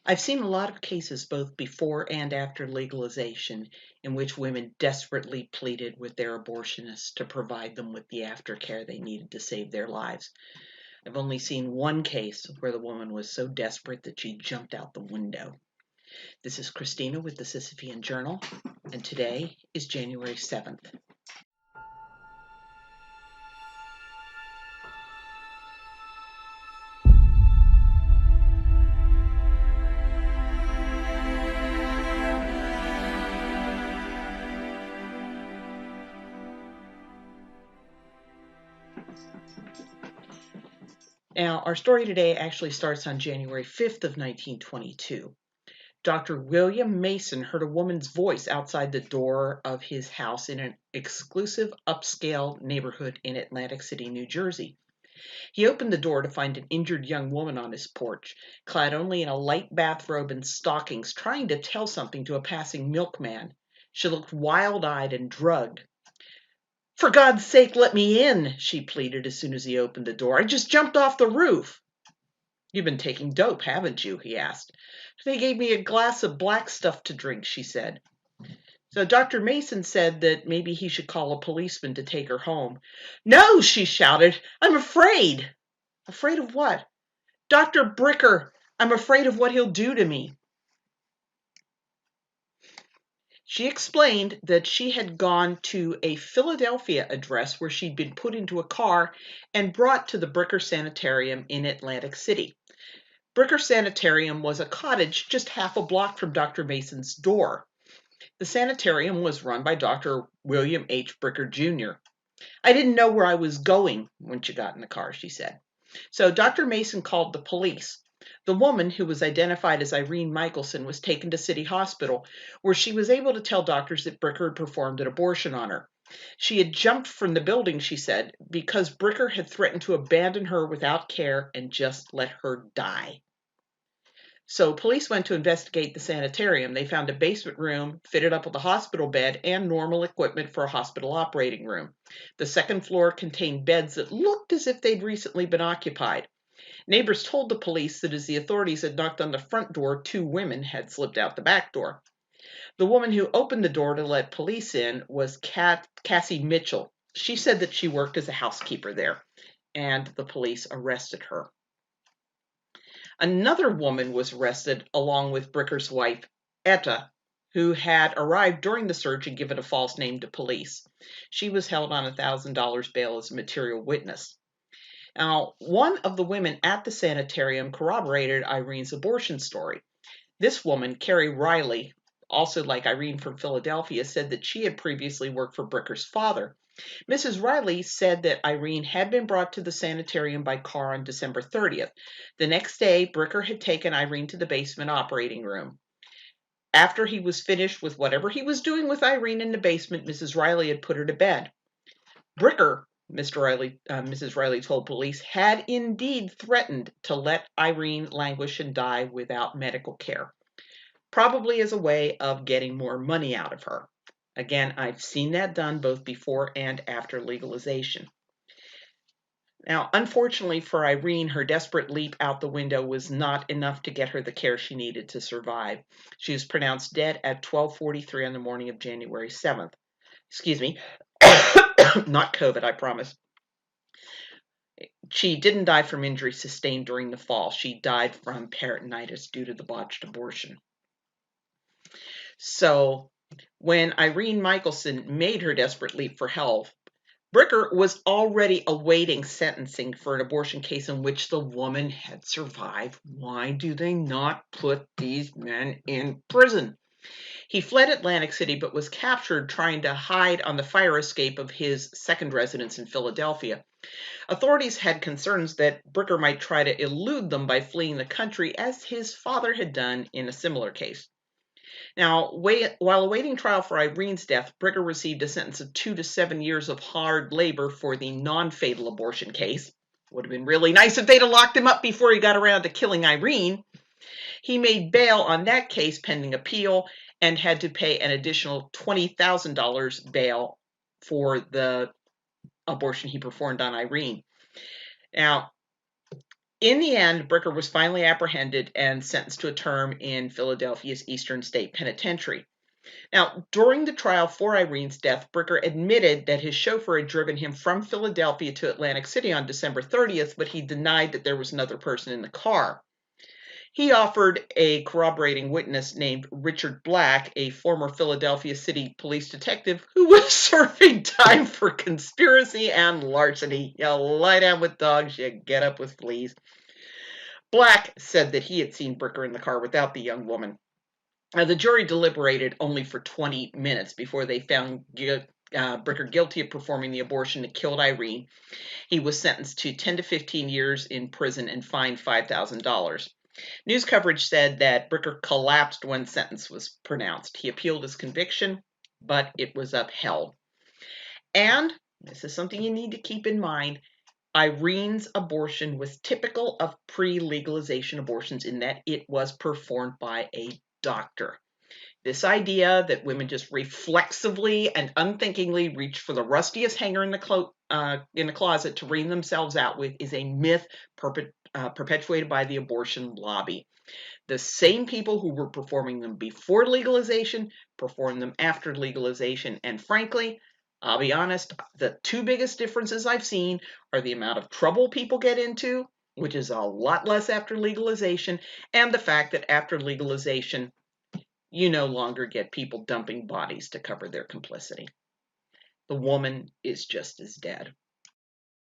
I've seen a lot of cases both before and after legalization in which women desperately pleaded with their abortionists to provide them with the aftercare they needed to save their lives. I've only seen one case where the woman was so desperate that she jumped out the window. This is Christina with the Sisyphean Journal, and today is January 7th. Now, our story today actually starts on January 5th of 1922. Dr. William Mason heard a woman's voice outside the door of his house in an exclusive upscale neighborhood in Atlantic City, New Jersey. He opened the door to find an injured young woman on his porch, clad only in a light bathrobe and stockings, trying to tell something to a passing milkman. She looked wild-eyed and drugged. "For God's sake, let me in," she pleaded as soon as he opened the door. "I just jumped off the roof." "You've been taking dope, haven't you?" he asked. "They gave me a glass of black stuff to drink," she said. So Dr. Mason said that maybe he should call a policeman to take her home. "No," she shouted. "I'm afraid." "Afraid of what?" "Dr. Bricker. I'm afraid of what he'll do to me." She explained that she had gone to a Philadelphia address where she'd been put into a car and brought to the Bricker Sanitarium in Atlantic City. Bricker Sanitarium was a cottage just half a block from Dr. Mason's door. The sanitarium was run by Dr. William H. Bricker, Jr. "I didn't know where I was going when she got in the car," she said. So Dr. Mason called the police. The woman, who was identified as Irene Michelson, was taken to City Hospital, where she was able to tell doctors that Bricker had performed an abortion on her. She had jumped from the building, she said, because Bricker had threatened to abandon her without care and just let her die. So police went to investigate the sanitarium. They found a basement room fitted up with a hospital bed and normal equipment for a hospital operating room. The second floor contained beds that looked as if they'd recently been occupied. Neighbors told the police that as the authorities had knocked on the front door, two women had slipped out the back door. The woman who opened the door to let police in was Cassie Mitchell. She said that she worked as a housekeeper there, and the police arrested her. Another woman was arrested along with Bricker's wife, Etta, who had arrived during the search and given a false name to police. She was held on $1,000 bail as a material witness. Now, one of the women at the sanitarium corroborated Irene's abortion story. This woman, Carrie Riley, also like Irene from Philadelphia, said that she had previously worked for Bricker's father. Mrs. Riley said that Irene had been brought to the sanitarium by car on December 30th. The next day, Bricker had taken Irene to the basement operating room. After he was finished with whatever he was doing with Irene in the basement, Mrs. Riley had put her to bed. Bricker, Mrs. Riley told police, had indeed threatened to let Irene languish and die without medical care, probably as a way of getting more money out of her. Again, I've seen that done both before and after legalization. Now, unfortunately for Irene, her desperate leap out the window was not enough to get her the care she needed to survive. She was pronounced dead at 12:43 on the morning of January 7th. Excuse me, not COVID, I promise. She didn't die from injuries sustained during the fall. She died from peritonitis due to the botched abortion. So when Irene Michelson made her desperate leap for health, Bricker was already awaiting sentencing for an abortion case in which the woman had survived. Why do they not put these men in prison? He fled Atlantic City but was captured trying to hide on the fire escape of his second residence in Philadelphia. Authorities had concerns that Bricker might try to elude them by fleeing the country, as his father had done in a similar case. Now, while awaiting trial for Irene's death, Bricker received a sentence of 2 to 7 years of hard labor for the non-fatal abortion case. Would have been really nice if they'd have locked him up before he got around to killing Irene. He made bail on that case pending appeal and had to pay an additional $20,000 bail for the abortion he performed on Irene. Now, In the end, Bricker was finally apprehended and sentenced to a term in Philadelphia's Eastern State Penitentiary. Now, during the trial for Irene's death, Bricker admitted that his chauffeur had driven him from Philadelphia to Atlantic City on December 30th, but he denied that there was another person in the car. He offered a corroborating witness named Richard Black, a former Philadelphia City police detective who was serving time for conspiracy and larceny. You lie down with dogs, you get up with fleas. Black said that he had seen Bricker in the car without the young woman. The jury deliberated only for 20 minutes before they found Bricker guilty of performing the abortion that killed Irene. He was sentenced to 10 to 15 years in prison and fined $5,000. News coverage said that Bricker collapsed when sentence was pronounced. He appealed his conviction, but it was upheld. And this is something you need to keep in mind. Irene's abortion was typical of pre-legalization abortions in that it was performed by a doctor. This idea that women just reflexively and unthinkingly reach for the rustiest hanger in the closet to ream themselves out with is a myth perpetuated by the abortion lobby. The same people who were performing them before legalization perform them after legalization. And frankly, I'll be honest, the two biggest differences I've seen are the amount of trouble people get into, which is a lot less after legalization, and the fact that after legalization, you no longer get people dumping bodies to cover their complicity. The woman is just as dead.